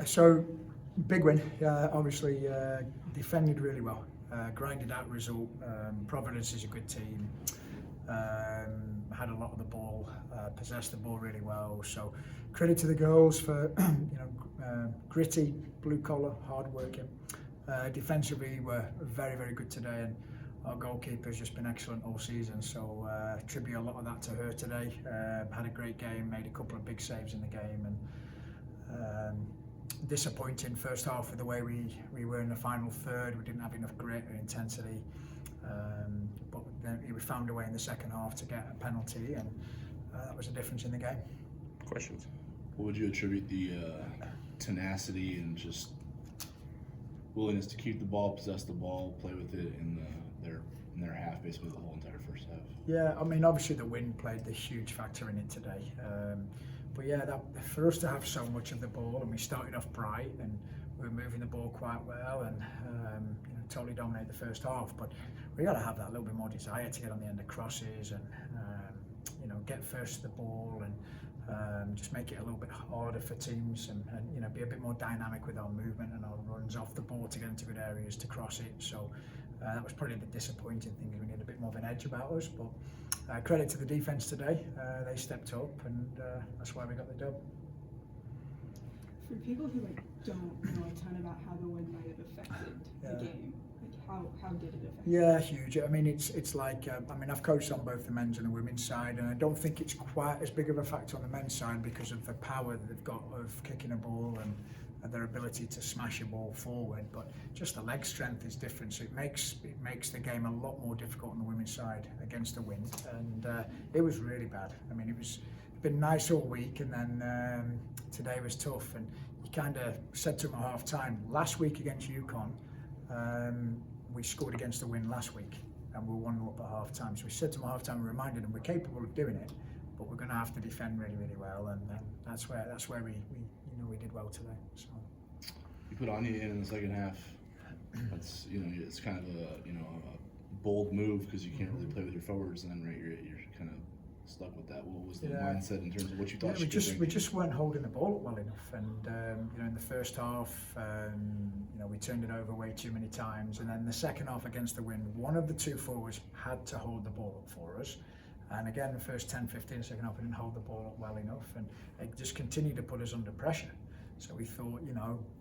So big win. Obviously defended really well, grinded out result. Providence is a good team. Had a lot of the ball, possessed the ball really well. So credit to the girls for gritty, blue collar, hard working. Defensively, we're very, very good today, and our goalkeeper's just been excellent all season. So attribute a lot of that to her today. Had a great game, made a couple of big saves in the game, and disappointing first half with the way we were in the final third. We didn't have enough grit or intensity, but then we found a way in the second half to get a penalty, and that was a difference in the game. Questions? What would you attribute the tenacity and just willingness to keep the ball, possess the ball, play with it in their half, basically the whole entire first half? Yeah, I mean, obviously the wind played the huge factor in it today. But yeah, for us to have so much of the ball, and we started off bright, and we were moving the ball quite well, and totally dominate the first half. But we got to have that little bit more desire to get on the end of crosses, and get first to the ball, and just make it a little bit harder for teams, and be a bit more dynamic with our movement and our runs off the ball to get into good areas to cross it. So that was probably the disappointing thing. We need a bit more of an edge about us, but credit to the defence today. They stepped up, and that's why we got the dub. For people who don't know a ton about how the win might have affected the game, how did it affect? Yeah, huge. I mean, it's like I've coached on both the men's and the women's side, and I don't think it's quite as big of a factor on the men's side because of the power that they've got of kicking a ball and their ability to smash a ball forward. But just the leg strength is different, so it makes the game a lot more difficult on the women's side against the wind, and it was really bad. I mean, it's been nice all week, and then today was tough. And you kind of said to them at half time last week against UConn. We scored against the wind last week, and we were 1-0 up at half time. So we said to them at half time, we reminded them we're capable of doing it, but we're going to have to defend really, really well, and that's where we did well today. So you put Anya in the second half. That's it's kind of a bold move because you can't really play with your forwards, and then you're kind of stuck with that. What was the mindset in terms of what you thought? We just weren't holding the ball up well enough, and in the first half, we turned it over way too many times, and then the second half against the wind, one of the two forwards had to hold the ball up for us. And again, the first 10-15 second half, we didn't hold the ball up well enough, and it just continued to put us under pressure. So we thought,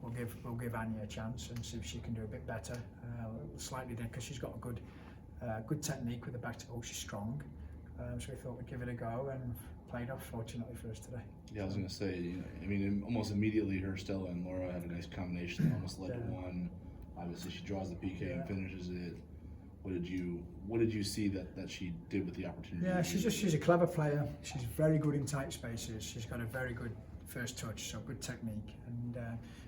we'll give Anya a chance and see if she can do a bit better. Slightly different because she's got a good technique with the back to ball. She's strong. So we thought we'd give it a go, and played off fortunately for us today. Yeah, I was going to say, almost immediately her, Stella, and Laura had a nice combination that almost led to one. Obviously, she draws the PK and finishes it. What did you see that she did with the opportunity? Yeah, she's a clever player. She's very good in tight spaces. She's got a very good first touch, so good technique, and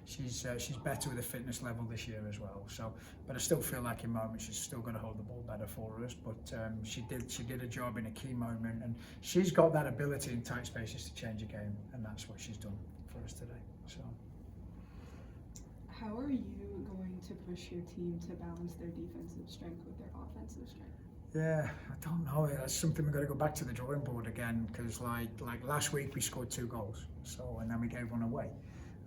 she's better with the fitness level this year as well. So, but I still feel like in moments she's still going to hold the ball better for us. But she did a job in a key moment, and she's got that ability in tight spaces to change a game, and that's what she's done for us today. So, how are you going to push your team to balance their defensive strength with their offensive strength? Yeah, I don't know. That's something we've got to go back to the drawing board again, because like last week we scored 2 goals, and then we gave one away.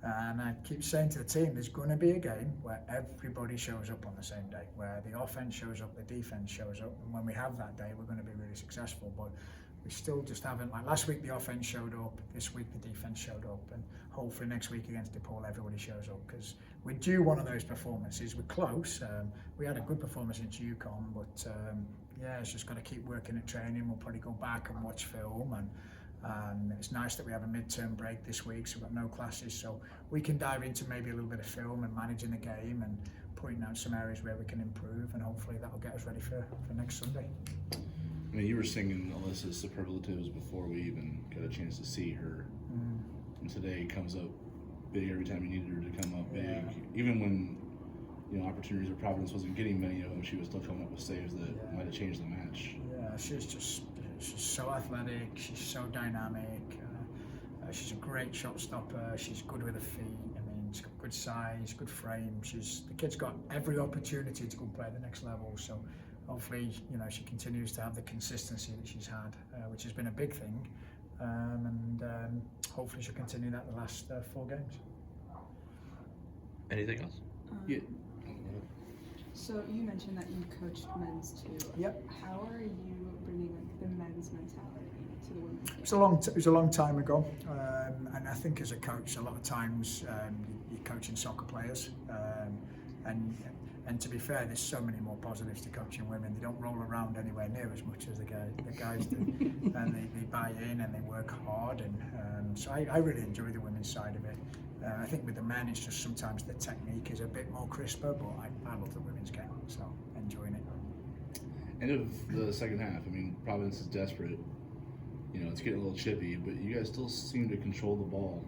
And I keep saying to the team, there's going to be a game where everybody shows up on the same day, where the offense shows up, the defense shows up, and when we have that day, we're going to be really successful. But we still just haven't. Like last week, the offense showed up. This week, the defense showed up, and hopefully next week against DePaul, everybody shows up, because we're due one of those performances. We're close. We had a good performance against UConn, but it's just got to keep working at training. We'll probably go back and watch film, and it's nice that we have a mid-term break this week, so we've got no classes, so we can dive into maybe a little bit of film and managing the game and pointing out some areas where we can improve, and hopefully that'll get us ready for next Sunday. I mean, you were singing Alyssa's superlatives before we even got a chance to see her, and today comes up big every time you needed her to come up big. Even when opportunities or Providence wasn't getting many of them, she was still coming up with saves that might have changed the match. Yeah, she's so athletic, she's so dynamic, she's a great shot stopper, she's good with her feet. I mean, she's got good size, good frame. The kid's got every opportunity to go play at the next level, so hopefully she continues to have the consistency that she's had, which has been a big thing, and hopefully she'll continue that the last 4 games. Anything else? Yeah. So you mentioned that you coached men's too. Yep. How are you bringing like the men's mentality to the women's game? It was a long time ago, and I think as a coach, a lot of times you're coaching soccer players, and to be fair, there's so many more positives to coaching women. They don't roll around anywhere near as much as the guys do, and they buy in and they work hard, and so I really enjoy the women's side of it. I think with the men, it's just sometimes the technique is a bit more crisper, but I love the women's game, so enjoying it. End of the second half. I mean, Providence is desperate. You know, it's getting a little chippy, but you guys still seem to control the ball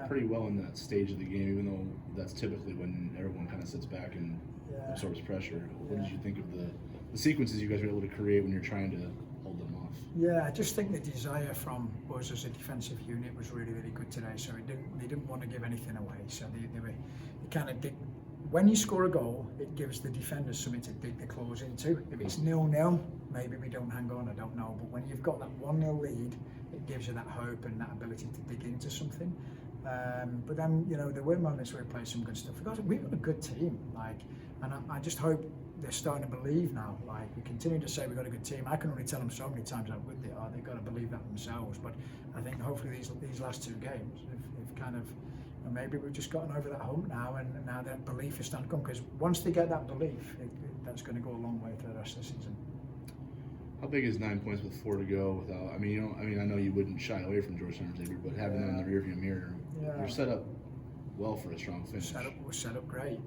pretty well in that stage of the game, even though that's typically when everyone kind of sits back and absorbs pressure. What did you think of the sequences you guys were able to create when you're trying to hold them off? Yeah, I just think the desire from us as a defensive unit was really, really good today. So they didn't want to give anything away. So they kind of dig. When you score a goal, it gives the defenders something to dig their claws into. If it's 0-0, maybe we don't hang on, I don't know. But when you've got that 1-0 lead, it gives you that hope and that ability to dig into something. But then, you know, there were moments where we played some good stuff. We've got a good team, and I just hope they're starting to believe now. Like, we continue to say we've got a good team. I can only tell them so many times how good they are. They've got to believe that themselves. But I think hopefully these last two games have kind of, maybe we've just gotten over that hump now, and now that belief is starting to come. Because once they get that belief, that's going to go a long way for the rest of the season. How big is 9 points with 4 to go? Without, I know you wouldn't shy away from Georgetown Xavier, but having them in the rearview mirror, you're set up well for a strong finish. We're set up great.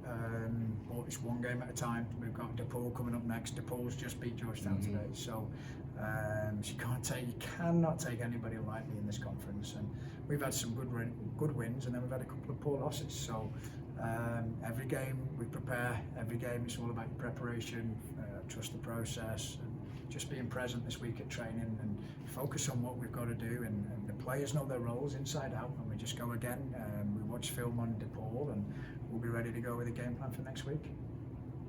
It's one game at a time. We've got DePaul coming up next. DePaul's just beat Georgetown today, so you cannot take anybody lightly in this conference. And we've had some good wins, and then we've had a couple of poor losses. So every game we prepare. Every game it's all about preparation. Trust the process, and just being present this week at training and focus on what we've got to do. And the players know their roles inside out, and we just go again. We watch film on DePaul, and we'll be ready to go with a game plan for next week.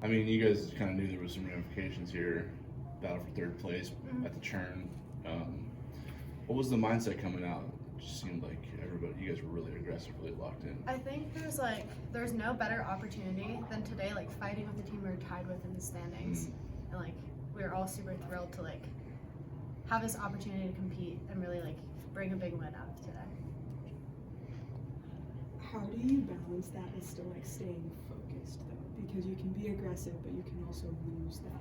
I mean, you guys kind of knew there was some ramifications here. Battle for third place at the churn. What was the mindset coming out? It just seemed like you guys were really aggressive, really locked in. I think there's no better opportunity than today, like fighting with the team we were tied with in the standings, and like we were all super thrilled to like have this opportunity to compete and really like bring a big win out of today. How do you balance that with still like staying focused though? Because you can be aggressive, but you can also lose that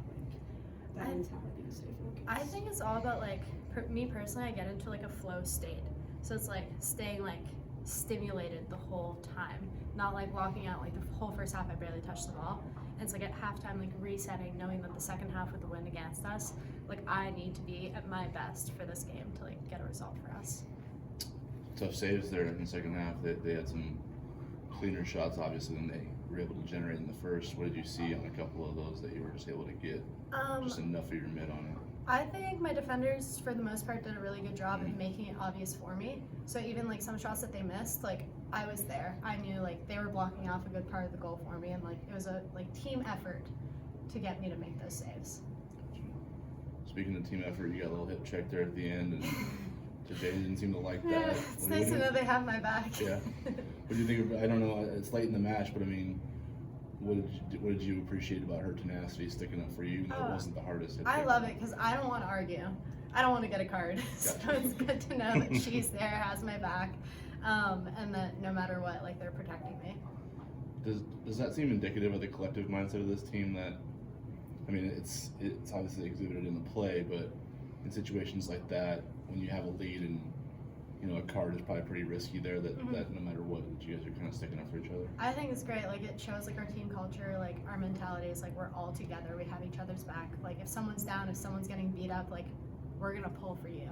mentality to stay focused. I think it's all about like me personally. I get into like a flow state, so it's like staying like stimulated the whole time, not like walking out like the whole first half I barely touched the ball. And it's like at halftime, like resetting, knowing that the second half with the win against us, like I need to be at my best for this game to like get a result for us. Tough saves there in the second half. They had some cleaner shots, obviously, than they were able to generate in the first. What did you see on a couple of those that you were just able to get just enough of your mid on it? I think my defenders, for the most part, did a really good job of making it obvious for me. So even like some shots that they missed, like I was there. I knew like they were blocking off a good part of the goal for me, and like it was a like team effort to get me to make those saves. Speaking of team effort, you got a little hip check there at the end, and Jay didn't seem to like that. It's nice to know they have my back. Yeah. What do you think of? I don't know. It's late in the match, but I mean, what did you appreciate about her tenacity, sticking up for you? Even though it wasn't the hardest hit. I love it because I don't want to argue. I don't want to get a card. Gotcha. So it's good to know that she's there, has my back, and that no matter what, like they're protecting me. Does that seem indicative of the collective mindset of this team? That, I mean, it's obviously exhibited in the play, but in situations like that, when you have a lead and a card is probably pretty risky there, that no matter what, that you guys are kind of sticking up for each other. I think it's great. Like it shows like our team culture, like our mentality is like we're all together. We have each other's back. Like if someone's down, if someone's getting beat up, like we're gonna pull for you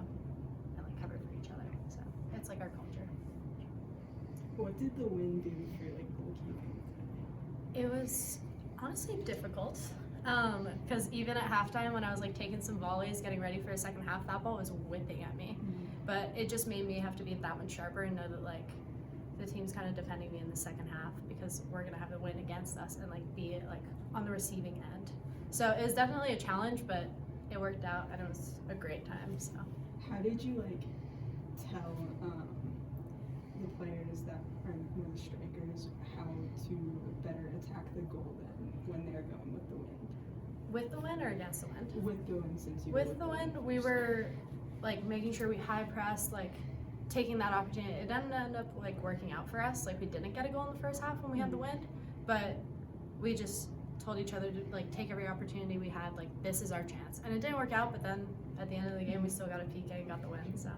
and like cover for each other. So it's like our culture. What did the win do for like goalkeeping? It was honestly difficult. Because even at halftime when I was like taking some volleys, getting ready for a second half, that ball was whipping at me. But it just made me have to be that much sharper and know that like the team's kind of defending me in the second half because we're gonna have to win against us and like be like on the receiving end. So it was definitely a challenge, but it worked out and it was a great time. So how did you like tell the players that are the strikers how to going with the wind? With the wind or against the wind? With the wind, since you were With the wind, we were like making sure we high pressed, like taking that opportunity. It didn't end up like working out for us. Like we didn't get a goal in the first half when we had the wind, but we just told each other to like take every opportunity we had. Like this is our chance, and it didn't work out. But then at the end of the game, we still got a PK and got the win. So